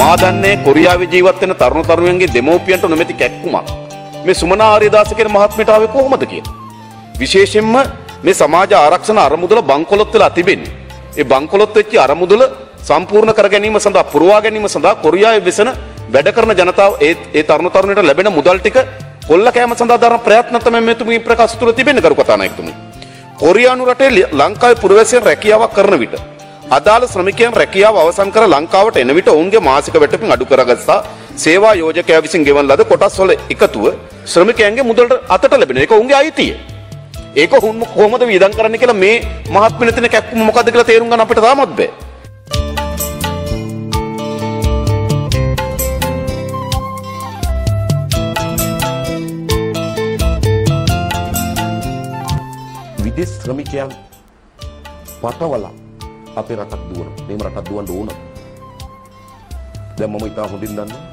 මා දන්නේ කොරියාවේ ජීවත් වෙන තරුණ තරුණියන්ගේ දෙමෝපියන්ට නොමැති කැක්කුමක් මේ සුමනා ආර්යදාස කියන මහත්මයට ආවේ කොහොමද කියලා. විශේෂයෙන්ම මේ සමාජ ආරක්ෂණ අරමුදල බංකොලොත් වෙලා තිබෙන්නේ. ඒ බංකොලොත් වෙච්ච අරමුදල සම්පූර්ණ කර ගැනීම සඳහා පුරවා ගැනීම සඳහා කොරියාවේ වෙසෙන වැඩ කරන ජනතාව ඒ තරුණ තරුණියට ලැබෙන මුදල් ටික කොල්ල කෑම සඳහා දරන ප්‍රයත්න තමයි මෙතුමී ප්‍රකාශ තුළ තිබෙන්නේ කරු කතානායකතුමනි. කොරියානු රටේ ලංකාවේ පුරවැසියන් රැකියාවක් කරන විට අදාළ ශ්‍රමිකයන් රැකියාව අවසන් කර ලංකාවට එන විට ඔවුන්ගේ මාසික වැටුපින් අඩු කරගස්සා සේවා යෝජකයා විසින් ගෙවන ලද කොටස් වල එකතුව ශ්‍රමිකයන්ගේ මුදලට අතට ලැබෙන එක ඔවුන්ගේ අයිතිය. ඒක කොහොමද වියදම් කරන්න කියලා මේ මහත්මිය නැතින කැක්කුම මොකද්ද කියලා තේරුම් ගන්න අපිට තාමත් බෑ. විදේශ ශ්‍රමිකයන් පටවලා අපේ රටක් දුවන. මේම රටක් දුවන්න ඕන. දැන් මම ඉතාල හොඳින් දන්නවා.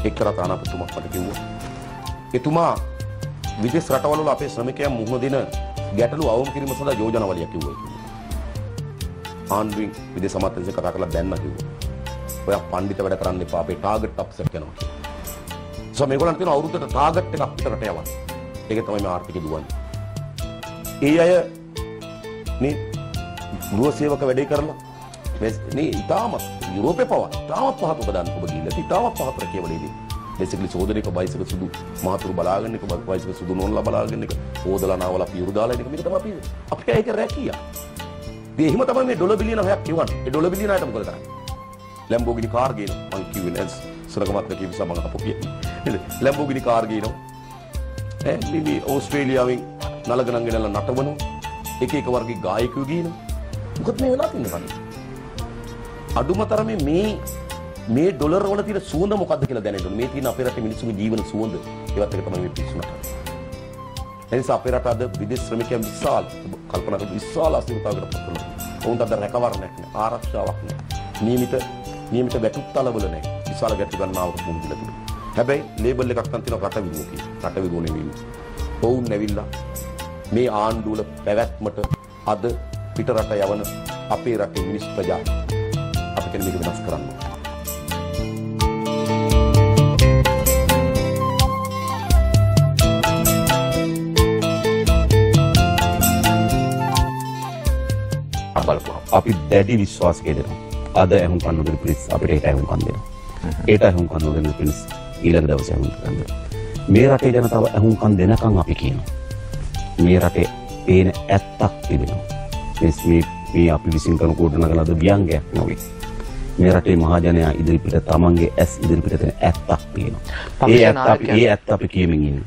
එක්තරා තානාපතිතුමක් මට කිව්වා. එතුමා විදේශ රටවල වල අපේ ශ්‍රමිකයන් මුහුණ දෙන ගැටලු අවම කිරීම සඳහා යෝජනාවලියක් කිව්වා. ආණ්ඩුවෙන් විදේශ අමාත්‍යාංශය කතා කරලා දැන්න කිව්වා. ඔයා පඬිත වැඩ කරන්න එපා අපේ ටාගට් අප්සෙට් කරනවා කියලා. මේගොල්ලන් තියෙන අවුරුද්දට ටාගට් එකක් පිටරට යවන්න. ඒක තමයි මේ ආර්ථිකය දුවන්නේ. ඒ අය මේ ගෘහ සේවක වැඩේ කරලා මේ ඉතාමත් යුරෝපේ පවා ඉතාමත් පහත් ඔබ දන්න ඔබ ගිහිල්ලා ඉතාමත් පහත් රැකියාවලදී බේසිකලි සෝදරේක බයිසිකල් සුදු මහතුරු බලාගෙන එක බයිසිකල් සුදු නෝන්ලා බලාගෙන එක හොදලා නාවලා පියුරු දාලා එක මේක තමයි අපි ඒක රැකියා. මේ එහෙම තමයි මේ ඩොලර් බිලියන 6ක් කියවන්නේ. ඒ ඩොලර් බිලියන 6ට මොකද කරන්නේ? ලැම්බෝගිනි කාර් ගේනවා. මං කිව්වේ නෑ සරකමත් කිව්වා මම අපෝ කියන්නේ. නේද? ලැම්බෝගිනි කාර් ගේනවා. මේ ඕස්ට්‍රේලියාවෙන් නලගණන් ගෙනල්ලා නටවනවා. එක එක වර්ගයේ ගායකයෝ ගේනවා. මොකද මේ වෙලා තින්නේ කන්නේ? අඩුම තරමේ මේ ඩොලර් වල තියෙන සුවඳ මොකද්ද කියලා දැනෙන්න ඕනේ. මේ තියෙන අපේ රටේ මිනිස්සුගේ ජීවන සුවඳ. ඒවත් එක තමයි මේ පිස්සුනට. එනිසා අපේ රට අද විදේශ ශ්‍රමිකයන් විශාල කල්පනා කරන විශාල අසීරුතාවකට පත් වෙනවා. ඔවුන්ට අද රැකවරණයක් නැහැ, ආරක්ෂාවක් නැහැ. නියමිත වැටුප්තලවල නැහැ. විශාල ගැටලු ගණනාවක මුහුණ දීලා තිබෙනවා. හැබැයි ලේබල් එකක් නම් තියෙනවා රට විරෝධී. රට විරෝධී නෙවෙයි. ඔවුන් නැවිලා මේ ආණ්ඩුවල පැවැත්මට අද පිට රට යවන අපේ රටේ මිනිස් ප්‍රජා අපිට මේක වෙනස් කරන්න. අපි දැඩි විශ්වාසයක දෙනවා. අද ඇහුම් කන්න දෙන පිරිස් අපිට ඒක ඇහුම් කන්න දෙනවා. ඒට ඇහුම් කන්න දෙන පිරිස් ඊළඟ දවසේ ඇහුම් කන්න දෙනවා. මේ රටේ ජනතාව ඇහුම් කන් දෙනකන් අපි කියනවා. මේ රටේ පේන ඇත්තක් තිබෙනවා. මේ අපි විසින් කරන කෝඩනගන ලද ව්‍යංගයක් නෙවෙයි. මේ රටේ මහජනයා ඉදිරිපිට තමන්ගේ ඇස් ඉදිරිපිට තියෙන ඇත්තක් තියෙනවා. ඒ ඇත්ත අපි කියමින් ඉන්නේ.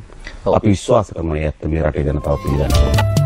අපි විශ්වාස කරනවා ඒ ඇත්ත මේ රටේ ජනතාව පිළිගන්නවා.